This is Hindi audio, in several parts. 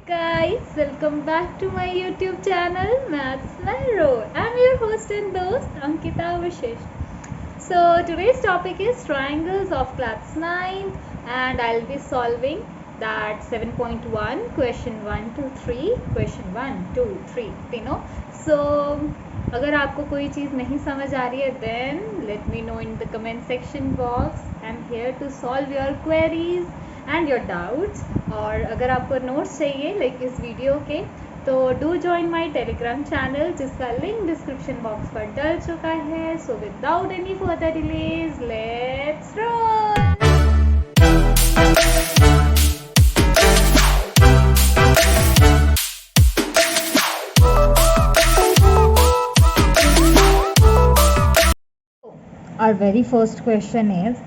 guys, welcome back to my YouTube channel Maths Narrow. I'm your host and host Ankita Vishesh. So today's topic is triangles of class 9 and I'll be solving that 7.1 question 1 to 3 question 1 2 3 तीनों. So अगर आपको कोई चीज़ नहीं समझ आ रही है then let me know in the comment section box. I'm here to solve your queries and your doubts. और अगर आपको नोट्स चाहिए लाइक इस वीडियो के तो do join my Telegram channel जिसका लिंक डिस्क्रिप्शन बॉक्स पर डल चुका है. So without any further delays let's roll. Our very first question is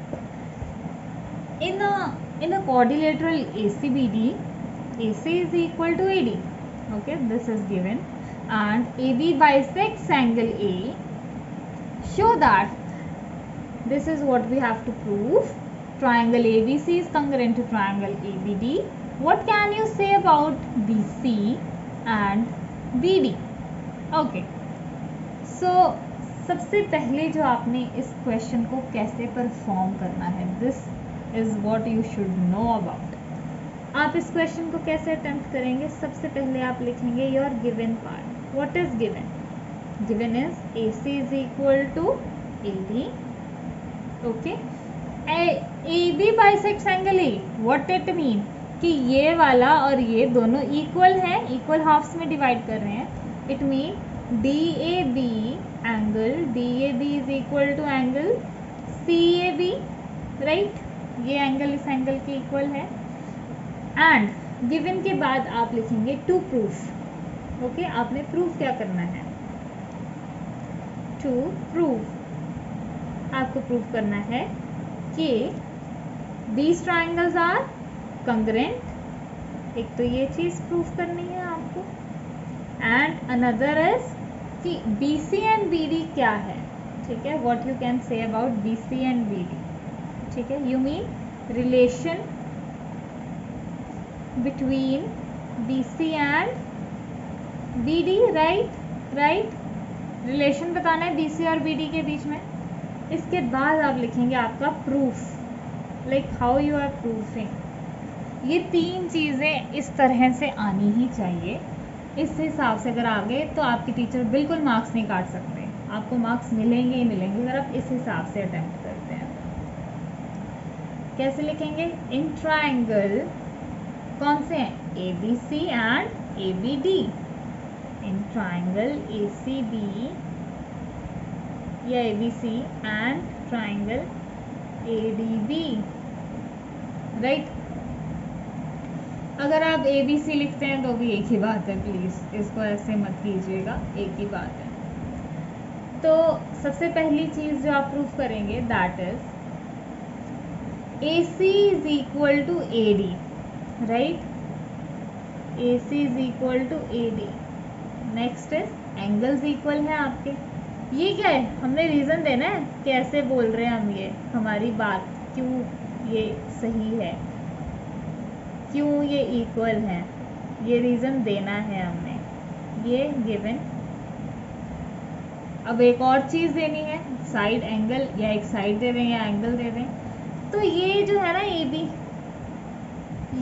in a quadrilateral ACBD, AC is equal to AD. Okay, this is given, and AB bisects angle A. Show that this is what we have to prove. Triangle ABC is congruent to triangle ABD. What can you say about BC and BD? Okay, so सबसे पहले जो आपने इस क्वेश्चन को कैसे परफॉर्म करना है, this is what you should know about. आप इस क्वेश्चन को कैसे अटेम्प्ट करेंगे? सबसे पहले आप लिखेंगे your given part. What is given? Given is AC is equal to AD. Okay, AB bisects angle A. What it mean कि ये वाला और ये दोनों इक्वल हैं, इक्वल हाफ्स में डिवाइड कर रहे हैं. It mean DAB angle DAB is equal to angle CAB, right? ये एंगल इस एंगल के इक्वल है. एंड गिवन के बाद आप लिखेंगे टू प्रूफ. ओके, आपने प्रूफ क्या करना है? टू प्रूफ आपको प्रूफ करना है कि these triangles are congruent. एक तो ये चीज प्रूफ करनी है आपको, एंड अनदर इज कि BC एंड BD क्या है. ठीक है, what you can say about BC and BD. ठीक है, you mean relation between BC and BD, right. Relation बताना है BC और BD के बीच में. इसके बाद आप लिखेंगे आपका proof, like how you are proofing. ये तीन चीज़ें इस तरह से आनी ही चाहिए. इस हिसाब से अगर आ गए तो आपकी टीचर बिल्कुल मार्क्स नहीं काट सकते. आपको मार्क्स मिलेंगे ही मिलेंगे अगर आप इस हिसाब से अटेम्प्ट करते हैं. कैसे लिखेंगे? इन ट्राइंगल कौन से हैं? ABC and ABD. In triangle ACB या ABC and triangle ADB, right. अगर आप ABC लिखते हैं तो भी एक ही बात है, प्लीज़ इसको ऐसे मत कीजिएगा, एक ही बात है. तो सबसे पहली चीज़ जो आप प्रूफ करेंगे that is AC is equal to AD, right. AC is equal to AD. Next is angles equal है आपके. ये क्या है? हमने रीज़न देना है कैसे बोल रहे हैं हम, ये हमारी बात क्यों ये सही है, क्यों ये इक्वल है, ये रीज़न देना है हमने. ये गिवन. अब एक और चीज़ देनी है, साइड एंगल, या एक साइड दे दें या एंगल दे दें. तो ये जो है ना AB,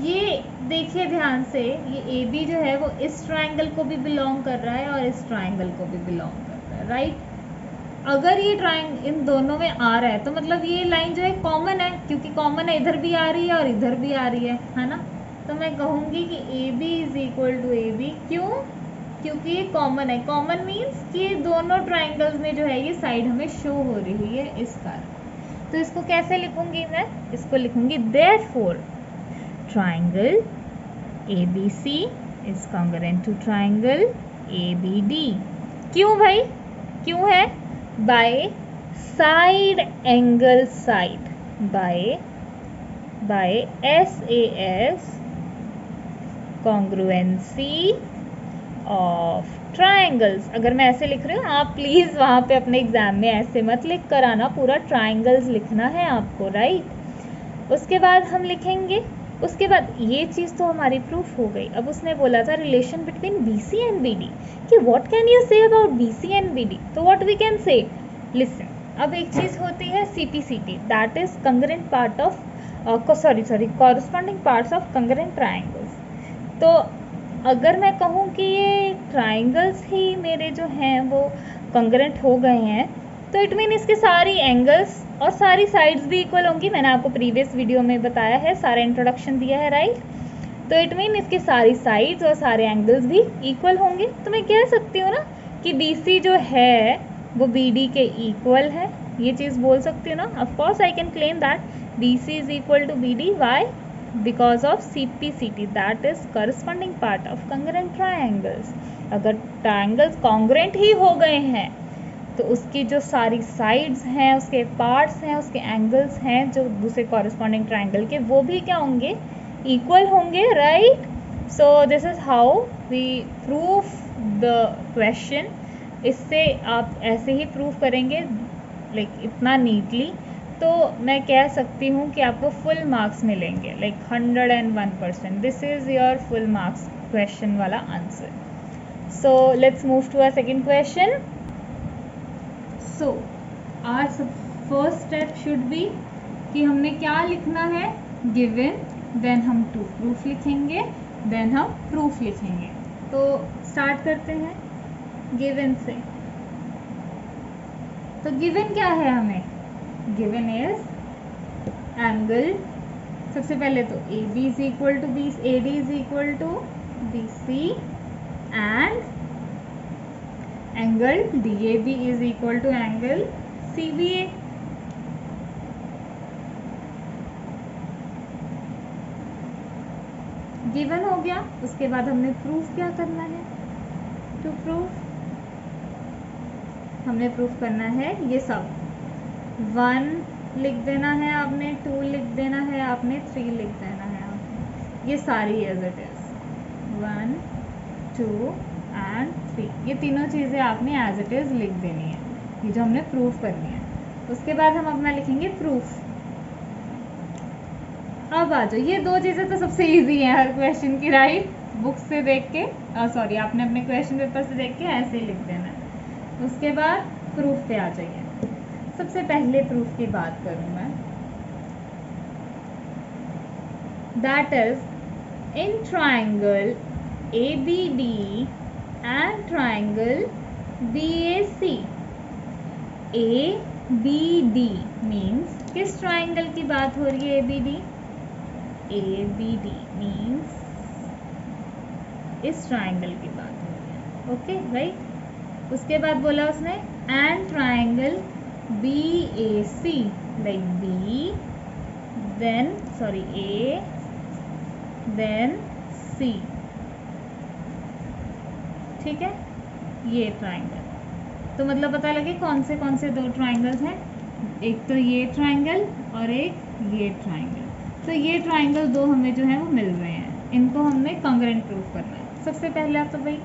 ये देखिए ध्यान से, ये AB जो है वो इस ट्राइंगल को भी बिलोंग कर रहा है और इस ट्राइंगल को भी बिलोंग कर रहा है, राइट. अगर ये ट्राइंगल इन दोनों में आ रहा है तो मतलब ये लाइन जो है कॉमन है, क्योंकि कॉमन है, इधर भी आ रही है और इधर भी आ रही है ना. तो मैं कहूँगी कि AB is equal to AB. क्यों? क्योंकि ये कॉमन है. कॉमन मीन्स कि दोनों ट्राइंगल्स में जो है ये साइड हमें शो हो रही है इस कारण. तो इसको कैसे लिखूंगी मैं? इसको लिखूंगी therefore triangle ABC is congruent to triangle ABD. क्यों भाई? क्यों है? By side angle side, by SAS congruency of triangles. अगर मैं ऐसे लिख रही हूँ, आप प्लीज़ वहाँ पे अपने एग्जाम में ऐसे मत लिख कर आना, पूरा ट्राइंगल्स लिखना है आपको, राइट. उसके बाद हम लिखेंगे उसके बाद ये चीज़ तो हमारी प्रूफ हो गई। अब उसने बोला था relation between B C and B D, कि what can you say about B C and B D. तो what we can say, listen, अब एक चीज़ होती है C P C T, that is congruent part of corresponding parts of congruent triangles. तो अगर मैं कहूँ कि ये ट्राइंगल्स ही मेरे जो हैं वो कंग्रेंट हो गए हैं, तो इट मीन इसके सारी एंगल्स और सारी साइड्स भी इक्वल होंगी। मैंने आपको प्रीवियस वीडियो में बताया है, सारा इंट्रोडक्शन दिया है, राइट। तो इट मीन इसके सारी साइड्स और सारे एंगल्स भी इक्वल होंगे। तो मैं कह सकती हूँ ना कि बी सी जो है वो बी डी के इक्वल है, ये चीज़ बोल सकती हूँ ना। Of course I can claim that B C is equal to B D, why, because of CPCT, that is corresponding part of congruent triangles. अगर ट्राइंगल्स कॉन्ग्रेंट ही हो गए हैं तो उसकी जो सारी साइड्स हैं, उसके पार्ट्स हैं, उसके एंगल्स हैं जो दूसरे कॉरस्पॉन्डिंग ट्राइंगल के, वो भी क्या होंगे, इक्वल होंगे, right. So this is how we proof the question. इससे आप ऐसे ही प्रूफ करेंगे लाइक इतना नीटली, तो मैं कह सकती हूँ कि आपको फुल मार्क्स मिलेंगे, like 101%। This is your full marks question वाला answer. So let's move to our second question. So our first step should be कि हमने क्या लिखना है, गिवन, देन हम टू प्रूफ लिखेंगे, देन हम प्रूफ लिखेंगे। तो स्टार्ट करते हैं गिवन से। तो गिवन क्या है हमें, गिवन इज एंगल, सबसे पहले तो A B is equal to B, A D is equal to B C and angle D A B is equal to angle C B A. Given हो गया, उसके बाद हमने प्रूफ क्या करना है, टू प्रूफ हमने प्रूफ करना है ये सब, 1 लिख देना है आपने, 2 लिख देना है आपने, 3 लिख देना है आपने, ये सारी एज इट इज 1 2 एंड 3, ये तीनों चीज़ें आपने एज इट इज लिख देनी है, ये जो हमने प्रूफ करनी है। उसके बाद हम अपना लिखेंगे प्रूफ। अब आ जाओ, ये दो चीज़ें तो सबसे इजी है हर क्वेश्चन की, राइट। बुक से देख के, सॉरी आपने अपने क्वेश्चन पेपर से देख के ऐसे ही लिख देना है। उसके बाद प्रूफ पे आ जाइए। सबसे पहले प्रूफ की बात करूं मैं, that is in triangle ABD and triangle BAC। ABD means किस ट्राइंगल की बात हो रही है, ABD, ABD मीन्स इस ट्राइंगल की बात हो रही है, ओके राइट। उसके बाद बोला उसने and triangle BAC, like B then sorry A then C, ठीक है, ये ट्राइंगल। तो मतलब पता लगे कौन से दो ट्राइंगल्स हैं, एक तो ये ट्राइंगल और एक ये ट्राइंगल। तो ये ट्राइंगल दो हमें जो है वो मिल रहे हैं, इनको हमने कॉन्ग्रेंट प्रूफ करना है। सबसे पहले तो भाई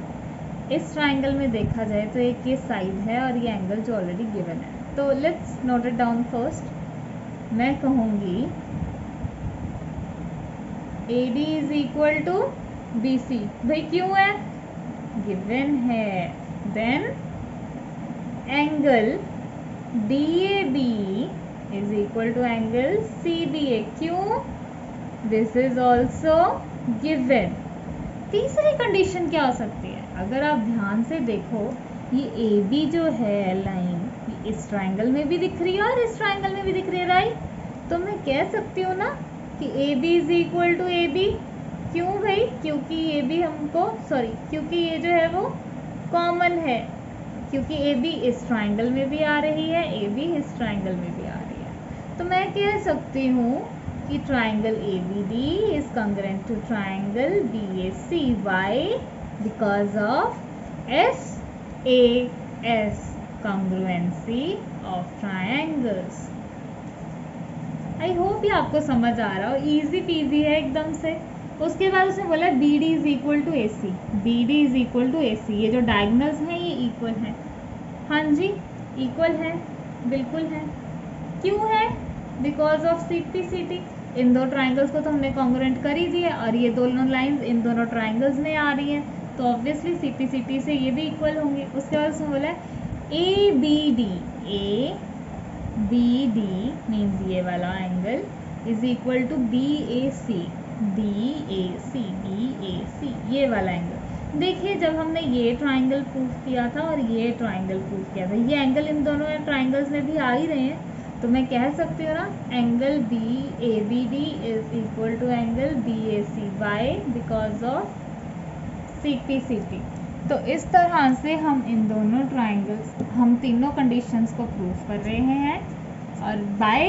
इस ट्राइंगल में देखा जाए तो एक ये साइड है और ये एंगल जो ऑलरेडी गिवन है। तो let's note it down first. मैं कहूँगी AD is equal to BC, भाई क्यों है, गिवन है। Then angle DAB is equal to angle CBA, क्यों, दिस इज ऑल्सो गिवन। तीसरी कंडीशन क्या हो सकती है, अगर आप ध्यान से देखो ये AB जो है लाइन, ये इस ट्राइंगल में भी दिख रही है और इस ट्राइंगल में भी दिख रही है, राइट। तो मैं कह सकती हूँ ना कि AB is equal to AB, क्यों भाई, क्योंकि AB हमको क्योंकि ये जो है वो कॉमन है, क्योंकि AB इस ट्राइंगल में भी आ रही है, AB इस ट्राइंगल में भी आ रही है। तो मैं कह सकती हूँ कि triangle ABD is congruent to triangle BAC, why, because of SAS, congruency of triangles. I hope ये आपको समझ आ रहा हो, इजी पीजी है एकदम से। उसके बाद उसने बोला BD is equal to AC, BD is equal to AC, ये जो डायगोनल्स हैं ये इक्वल हैं। हाँ जी इक्वल है, बिल्कुल है। क्यों है, बिकॉज ऑफ CPCT। इन दो ट्राइंगल्स को तो हमने कॉन्ग्रुएंट कर ही दिया और ये दोनों लाइंस इन दोनों ट्राइंगल्स में आ रही हैं, तो ऑब्वियसली CPCT से ये भी इक्वल होंगी। उसके बाद उसमें बोला है ABD मीन्स ये वाला angle is equal to BAC ये वाला एंगल। देखिए जब हमने ये ट्राइंगल प्रूव किया था और ये ट्राइंगल प्रूव किया था, ये एंगल इन दोनों ट्राइंगल्स में भी आ ही रहे हैं, तो मैं कह सकती हूँ ना angle BABD is equal to angle BAC by because of CPCT। तो इस तरह से हम इन दोनों ट्राइंगल्स, हम तीनों कंडीशंस को प्रूव कर रहे हैं और by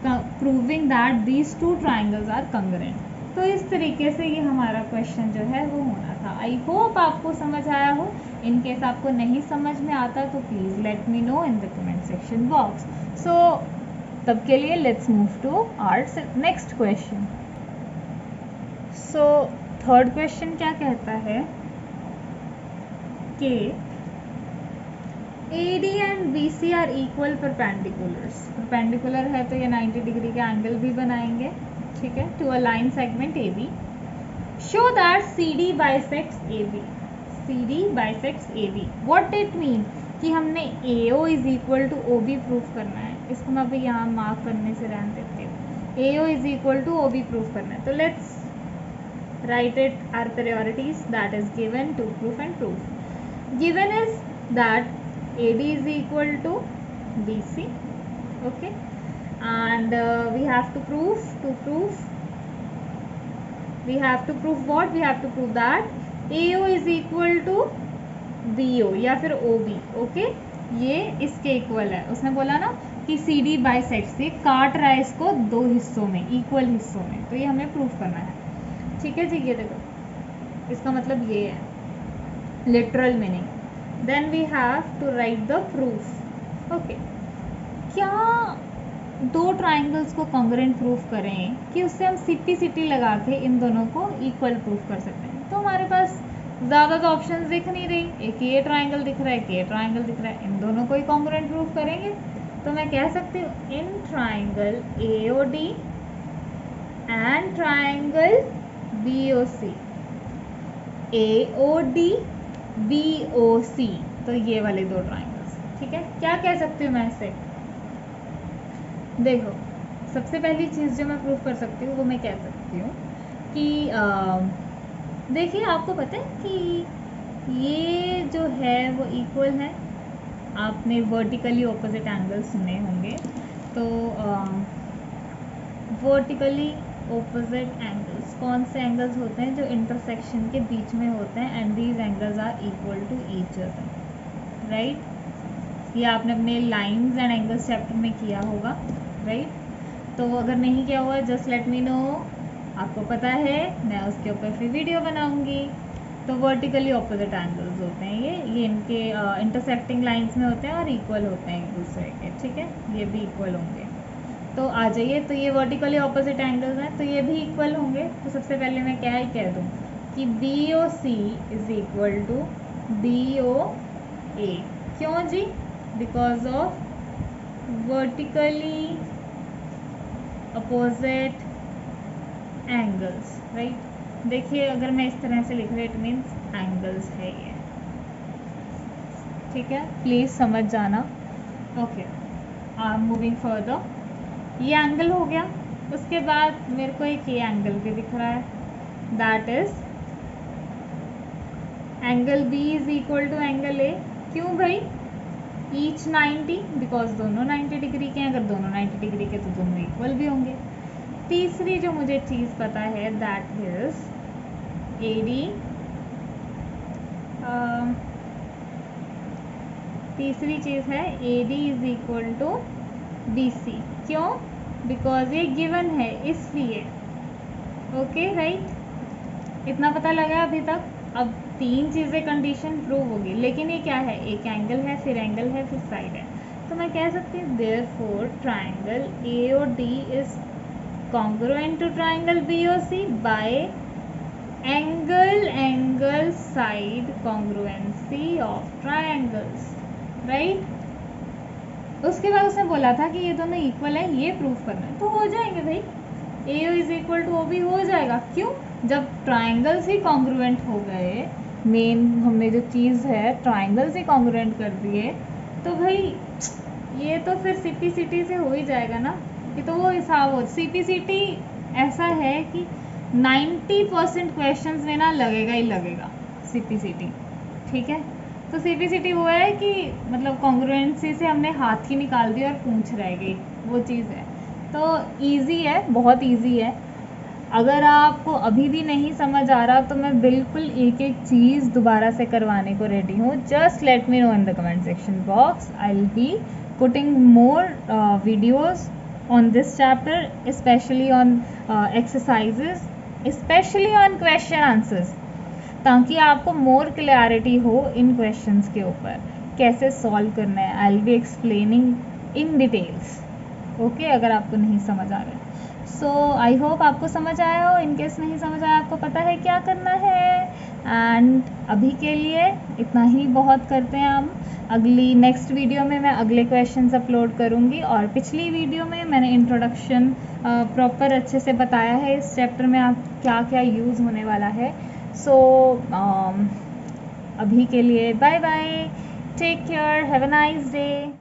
proving that these two triangles are congruent. तो इस तरीके से ये हमारा क्वेश्चन जो है वो होना था। आई होप आपको समझ आया हो। इन केस आपको नहीं समझ में आता तो please let me know in the comment section box. So तब के लिए let's move to our next question. So third question क्या कहता है कि AD and BC are equal perpendiculars. Perpendicular है तो ये 90 डिग्री का एंगल भी बनाएंगे, ठीक है, to a line segment AB। Show that CD bisects AB। CD bisects AB। What it mean कि हमने AO is equal to OB proof करना है। इसको मैं अभी यहाँ मार्क करने से रहने देती हूँ। AO is equal to OB proof करना है, तो let's write it our priorities that is given to proof and proof. Given is that AD is equal to BC, okay, and we have to prove what? We have to prove that AO is equal to BO या फिर OB, okay, ये इसके इक्वल है। उसने बोला ना कि CD बाइसेक्ट से काट रहा है इसको दो हिस्सों में, इक्वल हिस्सों में, तो ये हमें प्रूफ करना है, ठीक है जी। ये देखो इसका मतलब ये है literal meaning. Then we have to write the proof. Okay, क्या दो ट्राइंगल्स को कॉन्ग्रुएंट प्रूफ करें कि उससे हम CPCT लगा के इन दोनों को इक्वल प्रूफ कर सकते हैं। तो हमारे पास ज़्यादा तो ऑप्शंस दिख नहीं रही, एक ये ट्राइंगल दिख रहा है, एक ये ट्राइंगल दिख रहा है, इन दोनों को ही कॉन्ग्रुएंट प्रूफ करेंगे। तो मैं कह सकती हूँ in triangle AOD and triangle BOC, AOD BOC, तो ये वाले दो ट्राइंगल्स, ठीक है। क्या कह सकती हूँ मैं इसे? देखो सबसे पहली चीज़ जो मैं प्रूफ कर सकती हूँ वो मैं कह सकती हूँ कि देखिए आपको पता है कि ये जो है वो इक्वल है। आपने वर्टिकली ऑपोजिट एंगल सुने होंगे, तो वर्टिकली ऑपोजिट एंगल्स कौन से एंगल्स होते हैं? जो इंटरसेक्शन के बीच में होते हैं, and these angles are equal to each other, right. ये आपने अपने लाइंस एंड एंगल्स चैप्टर में किया होगा, राइट। तो अगर नहीं किया हुआ जस्ट लेट मी नो, आपको पता है मैं उसके ऊपर फिर वीडियो बनाऊंगी। तो वर्टिकली ऑपोजिट एंगल्स होते हैं ये इनके इंटरसेक्टिंग लाइंस में होते हैं और इक्वल होते हैं एक दूसरे के, ठीक है, ये भी इक्वल होंगे। तो आ जाइए, तो ये वर्टिकली ऑपोजिट एंगल्स हैं तो ये भी इक्वल होंगे। तो सबसे पहले मैं क्या ही कह दूँ कि BOC is equal to BOA। क्यों जी? Because of vertically opposite angles, right. देखिए अगर मैं इस तरह से लिख रही, इट मीन्स एंगल्स है ये, ठीक है, प्लीज़ समझ जाना। Okay, I am moving further. ये एंगल हो गया। उसके बाद मेरे को एक ये एंगल भी दिख रहा है, that is angle B is equal to angle A। क्यों भाई? ईच 90, बिकॉज दोनों 90 डिग्री के हैं। अगर दोनों 90 डिग्री के तो दोनों इक्वल भी होंगे। तीसरी जो मुझे चीज़ पता है दैट इज AD, तीसरी चीज़ है AD is equal to BC। क्यों? बिकॉज ये गिवन है इसलिए। ओके राइट, इतना पता लगा अभी तक। अब तीन चीज़ें कंडीशन प्रूव होगी, लेकिन ये क्या है? एक एंगल है, फिर एंगल है, फिर साइड है। तो मैं कह सकती हूँ therefore triangle AOD is congruent to triangle BOC by angle side congruency of triangles, right. उसके बाद उसने बोला था कि ये दोनों इक्वल है, ये प्रूफ करना है, तो हो जाएंगे भाई। AO is equal to OB हो जाएगा। क्यों? जब ट्राइंगल्स ही कॉन्ग्रुएंट हो गए, मेन हमने जो चीज़ है ट्राइंगल्स ही कॉन्ग्रुएंट कर दिए, तो भाई ये तो फिर CPCT से हो ही जाएगा ना। ये तो वो हिसाब हो, CPCT ऐसा है कि 90% क्वेश्चंस में ना लगेगा ही लगेगा CPCT, ठीक है। तो CPCT वो है कि मतलब कॉन्ग्रुएंसी से हमने हाथ ही निकाल दिया और पूंछ रह गई, वो चीज़ है। तो इजी है, बहुत इजी है। अगर आपको अभी भी नहीं समझ आ रहा तो मैं बिल्कुल एक एक चीज़ दोबारा से करवाने को रेडी हूँ। Just let me know in the comment section box, I will be putting more videos on this chapter, especially on exercises, especially on question answers, ताकि आपको मोर क्लैरिटी हो इन क्वेश्चंस के ऊपर कैसे सॉल्व करना है। I will be explaining in details, okay. अगर आपको नहीं समझ आ रहा है सो आई होप आपको समझ आया हो। इनकेस नहीं समझ आया, आपको पता है क्या करना है। एंड अभी के लिए इतना ही बहुत करते हैं हम। अगली नेक्स्ट वीडियो में मैं अगले क्वेश्चंस अपलोड करूँगी, और पिछली वीडियो में मैंने इंट्रोडक्शन प्रॉपर अच्छे से बताया है इस चैप्टर में आप क्या क्या यूज़ होने वाला है। सो अभी के लिए bye bye, take care, have a nice day.